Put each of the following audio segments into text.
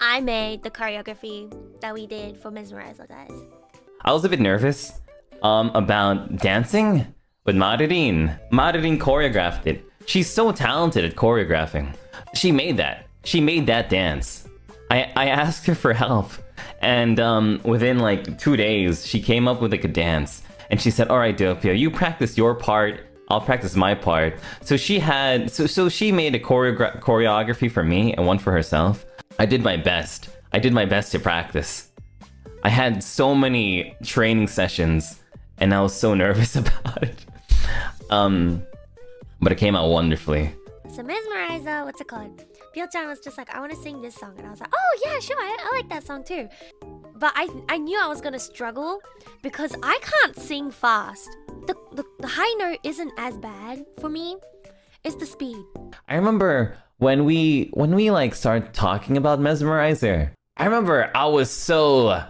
I made the choreography that we did for Mesmerizer, guys. I was a bit nervous about dancing with Maririn. Maririn choreographed it. She's so talented at choreographing. She made that dance. I asked her for help, and within like 2 days, she came up with like a dance. And she said, "All right, Doppio, you practice your part. I'll practice my part." So she had, so she made a choreography for me and one for herself. I did my best. I did my best to practice. I had so many training sessions, and I was so nervous about it. But it came out wonderfully. So Mesmerizer, what's it called? Pyo-chan was just like, I want to sing this song. And I was like, oh yeah, sure, I like that song too. But I knew I was going to struggle because I can't sing fast. The high note isn't as bad for me. It's the speed. I remember when we like started talking about Mesmerizer. I remember I was so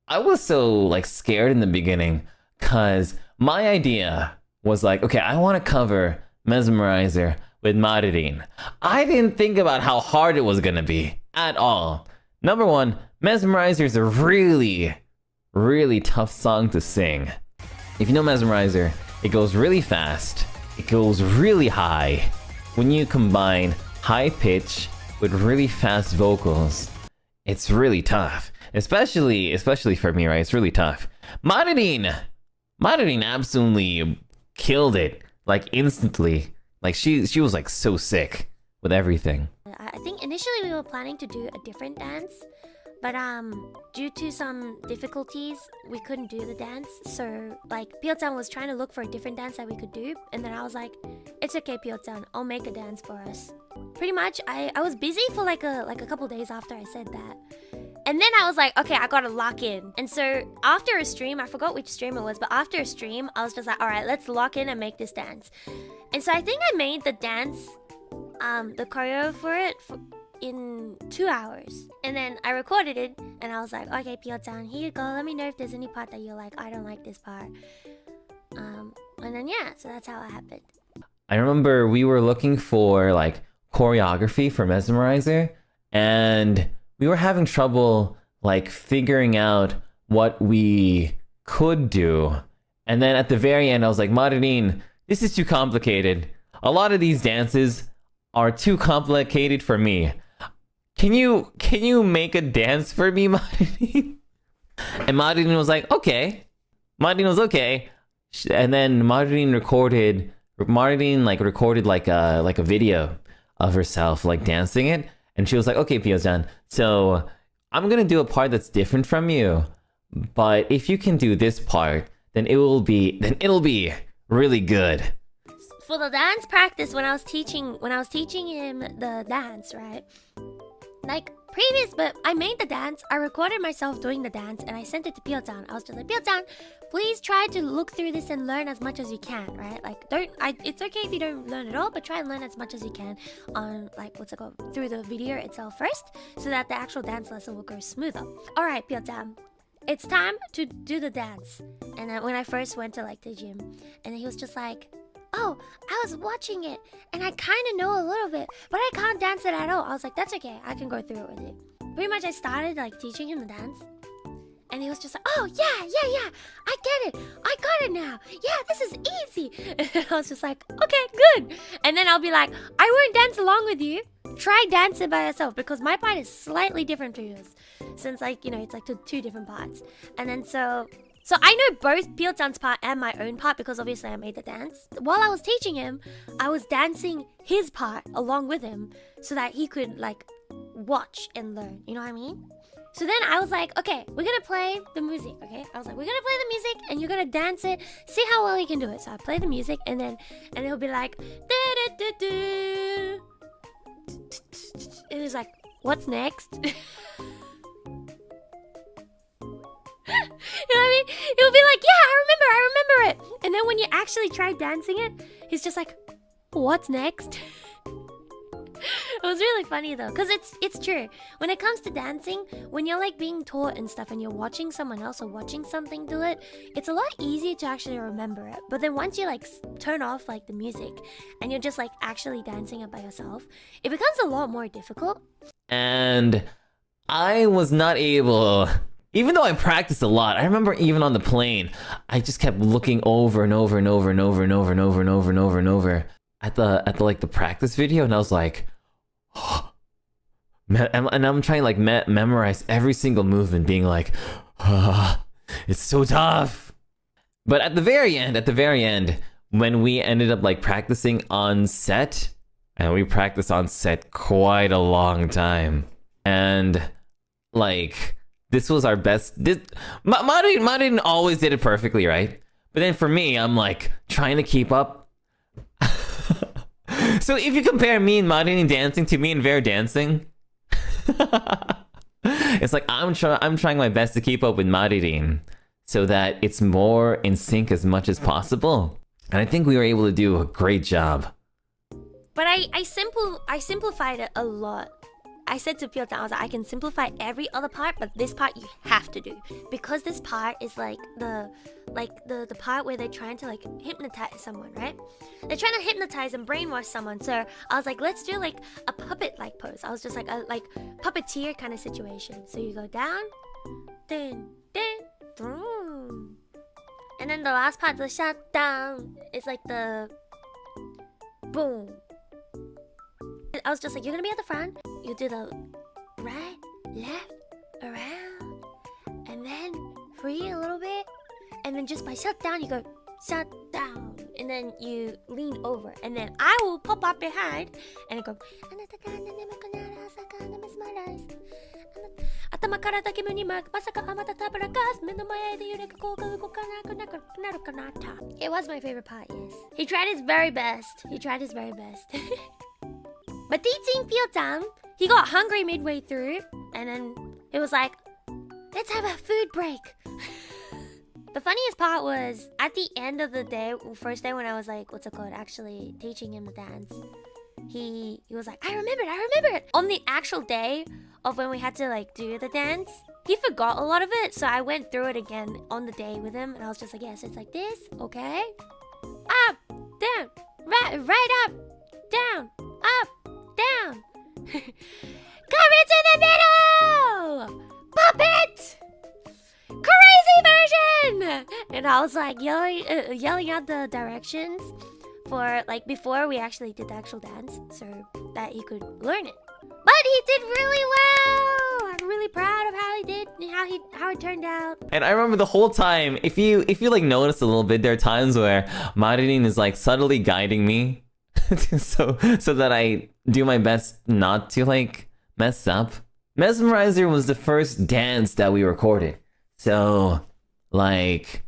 like scared in the beginning, cause my idea was like, okay, I want to cover Mesmerizer with Maririn. I didn't think about how hard it was gonna be at all. Number one, Mesmerizer is a really, really tough song to sing. If you know Mesmerizer, it goes really fast. It goes really high. When you combine high pitch with really fast vocals, it's really tough. Especially for me, right? It's really tough. Maririn absolutely killed it, like instantly. Like she was like so sick with everything. I think initially we were planning to do a different dance, but due to some difficulties, we couldn't do the dance. So like Pyo-chan was trying to look for a different dance that we could do, and then I was like, it's okay, Pyo-chan, I'll make a dance for us. Pretty much, I was busy for like a couple days after I said that. And then I was like, okay, I gotta lock in. And so after a stream, I forgot which stream it was, but after a stream, I was just like, all right, let's lock in and make this dance. And so I think I made the dance, the choreo for it in 2 hours. And then I recorded it, and I was like, okay, Pyo-chan, here you go. Let me know if there's any part that you're like, I don't like this part. And then yeah, so that's how it happened. I remember we were looking for like choreography for Mesmerizer, and we were having trouble like figuring out what we could do. And then at the very end, I was like, Maririn, this is too complicated. A lot of these dances are too complicated for me. Can you make a dance for me, Maririn? And Maririn was like, okay. Maririn was okay. And then Maririn recorded like a video of herself like dancing it. And she was like, okay, Pyo-chan, so I'm gonna do a part that's different from you, but if you can do this part, then it'll be really good. For the dance practice, when I was teaching him the dance, right? Like previous, but I made the dance, I recorded myself doing the dance, and I sent it to Pyo-chan. I was just like, Pyo-chan, please try to look through this and learn as much as you can, right? Like, it's okay if you don't learn at all, but try and learn as much as you can on, like, through the video itself first, so that the actual dance lesson will go smoother. All right, Pyo-chan, it's time to do the dance. And then when I first went to, like, the gym, and he was just like, oh, I was watching it, and I kind of know a little bit, but I can't dance it at all. I was like, that's okay, I can go through it with it. Pretty much I started, like, teaching him the dance, and he was just like, oh, yeah, I get it. I got it now. Yeah, this is easy. And I was just like, okay, good. And then I'll be like, I won't dance along with you. Try dance it by yourself, because my part is slightly different to yours. Since, like, you know, it's like two different parts. And then so I know both Pyo-chan's part and my own part, because obviously I made the dance. While I was teaching him, I was dancing his part along with him so that he could, like, watch and learn. You know what I mean? So then I was like, okay, we're gonna play the music, okay? I was like, we're gonna play the music and you're gonna dance it. See how well you can do it. So I play the music, and he'll be like, do-do-do-do. And he's like, what's next? You know what I mean? He'll be like, yeah, I remember it. And then when you actually try dancing it, he's just like, what's next? It was really funny though, because it's true. When it comes to dancing, when you're like being taught and stuff and you're watching someone else or watching something do it, it's a lot easier to actually remember it. But then once you like turn off like the music and you're just like actually dancing it by yourself, it becomes a lot more difficult. And I was not able, even though I practiced a lot. I remember even on the plane, I just kept looking over and over and over and over and over and over and over and over and over at the like the practice video, and I was like, and I'm trying to like memorize every single movement, being like, it's so tough. But at the very end, when we ended up like practicing on set, and we practiced on set quite a long time, and like this was our best. Marin always did it perfectly, right? But then for me, I'm like trying to keep up. So if you compare me and Marin dancing to me and Ver dancing, it's like I'm trying my best to keep up with Maririn so that it's more in sync as much as possible. And I think we were able to do a great job. But I simplified it a lot. I said to Piotr, I was like, I can simplify every other part, but this part you have to do. Because this part is like the part where they're trying to like hypnotize someone, right? They're trying to hypnotize and brainwash someone. So I was like, let's do like a puppet-like pose. I was just like a puppeteer kind of situation. So you go down, dun, dun, dun. And then the last part, the shutdown, is like the boom. I was just like, you're gonna be at the front, you do the right, left, around, and then free a little bit, and then just by shut down, you go shut down, and then you lean over, and then I will pop up behind, and it go. It was my favorite part, yes. He tried his very best. But teaching Piotr, he got hungry midway through, and then it was like, let's have a food break. The funniest part was, at the end of the day, first day when I was like, what's it called, actually teaching him the dance, he was like, I remember it. On the actual day of when we had to like do the dance, he forgot a lot of it, so I went through it again on the day with him, and I was just like, yes, it's like this, okay? Up, down, right up, down, up, down. Come into the middle! Puppet! Crazy version! And I was like yelling out the directions for like before we actually did the actual dance, so that he could learn it. But he did really well. I'm really proud of how he did and how it turned out. And I remember the whole time, if you like notice a little bit, there are times where Maririn is like subtly guiding me so that I do my best not to like mess up. Mesmerizer was the first dance that we recorded. So like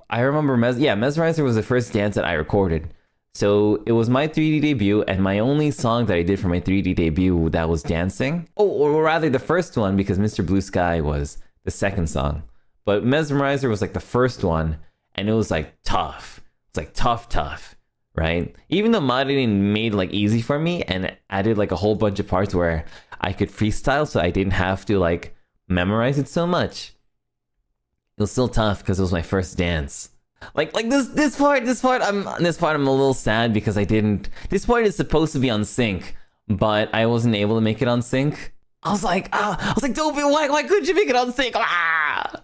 I remember Mesmerizer was the first dance that I recorded. So it was my 3D debut and my only song that I did for my 3D debut that was dancing. Oh, or rather the first one, because Mr. Blue Sky was the second song. But Mesmerizer was like the first one, and it was like tough. It's like tough, right? Even though Maririn made like easy for me and added like a whole bunch of parts where I could freestyle, so I didn't have to like memorize it so much. It was still tough because it was my first dance. Like this part I'm a little sad because I didn't. This part is supposed to be on sync, but I wasn't able to make it on sync. I was like, Doppio, why couldn't you make it on sync? Ah!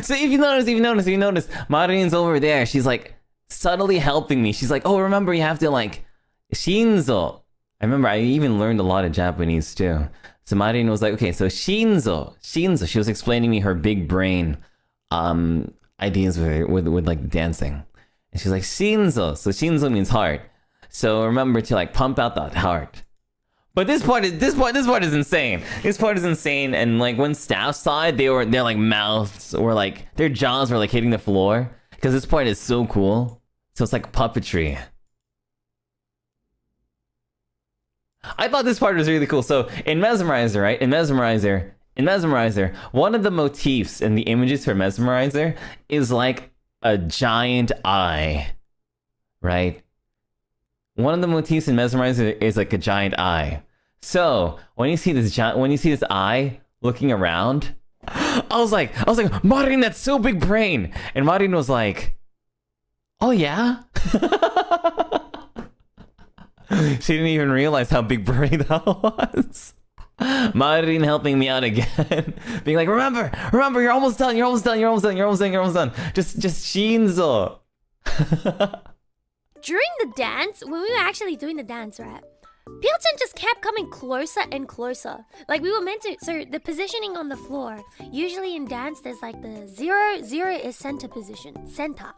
So if you notice, Marin's over there. She's like subtly helping me. She's like, oh, remember you have to like shinzo. I remember I even learned a lot of Japanese too. So Marin was like, okay, so shinzo. She was explaining me her big brain ideas with like dancing, and she's like shinzo. So shinzo means heart. So remember to like pump out that heart. But this part is insane. This part is insane. And like when staff saw it, their like mouths or like their jaws were like hitting the floor because this part is so cool. So it's like puppetry. I thought this part was really cool. So in Mesmerizer, right? In Mesmerizer, one of the motifs in the images for Mesmerizer is like a giant eye, right? One of the motifs in Mesmerizer is like a giant eye. So when you see this eye looking around, I was like, Marin, that's so big brain. And Marin was like, oh yeah? She didn't even realize how big brain that was. Maririn helping me out again. Being like, remember, you're almost done. Just Shinzo. During the dance, when we were actually doing the dance, right? Pyeongchan just kept coming closer and closer. Like we were meant to. So the positioning on the floor. Usually in dance, there's like the 0. 0 is center position. Center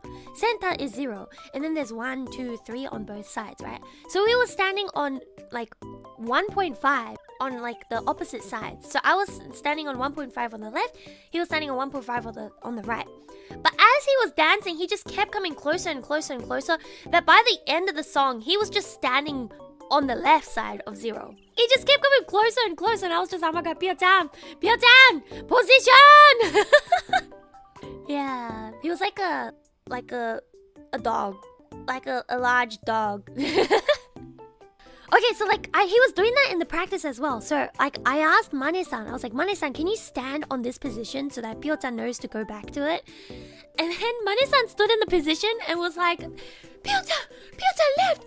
is 0, and then there's 1, 2, 3 on both sides, right? So we were standing on like 1.5 on like the opposite sides. So I was standing on 1.5 on the left. He was standing on 1.5 on the right. But as he was dancing, he just kept coming closer and closer and closer. That by the end of the song, he was just standing on the left side of 0. He just kept coming closer and closer, and I was just, oh my god, Pyeongchan, position! Yeah, he was like a dog, like a large dog. Okay, so like he was doing that in the practice as well. So like I asked Mane-san, I was like, Mane-san, can you stand on this position so that Pyeongchan knows to go back to it? And then Mane-san stood in the position and was like, Pyeongchan left.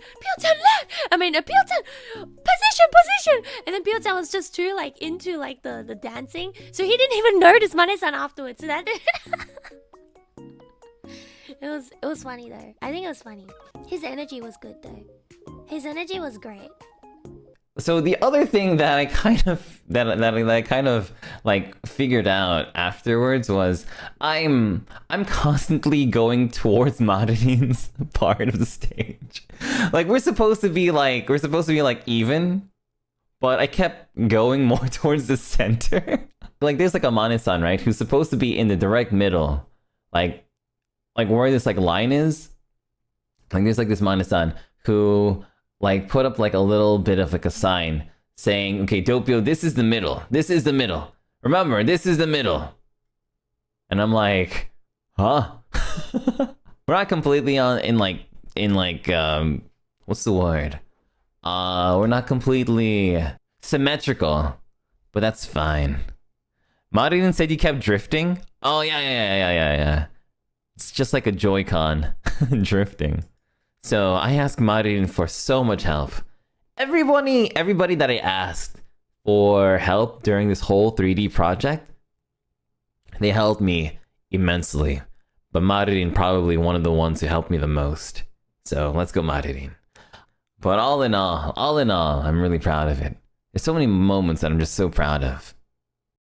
I mean, Pyeongchan, position. And then Pyeongchan was just too like into like the dancing, so he didn't even notice Mane-san afterwards. So that it was funny though. I think it was funny. His energy was good though. His energy was great. So the other thing that I kind of like figured out afterwards was I'm constantly going towards Maririn's part of the stage. Like we're supposed to be like even, but I kept going more towards the center. Like there's like a Mane-san, right, who's supposed to be in the direct middle, like where this like line is. Like there's like this Mane-san who like put up like a little bit of like a sign saying, okay, Doppio, this is the middle. Remember, this is the middle. And I'm like, huh? We're not completely in like what's the word? We're not completely symmetrical, but that's fine. Maririn said you kept drifting. Oh yeah. It's just like a Joy-Con drifting. So I asked Maririn for so much help. Everybody that I asked for help during this whole 3D project, they helped me immensely. But Maririn probably one of the ones who helped me the most. So let's go Maririn. But all in all, I'm really proud of it. There's so many moments that I'm just so proud of.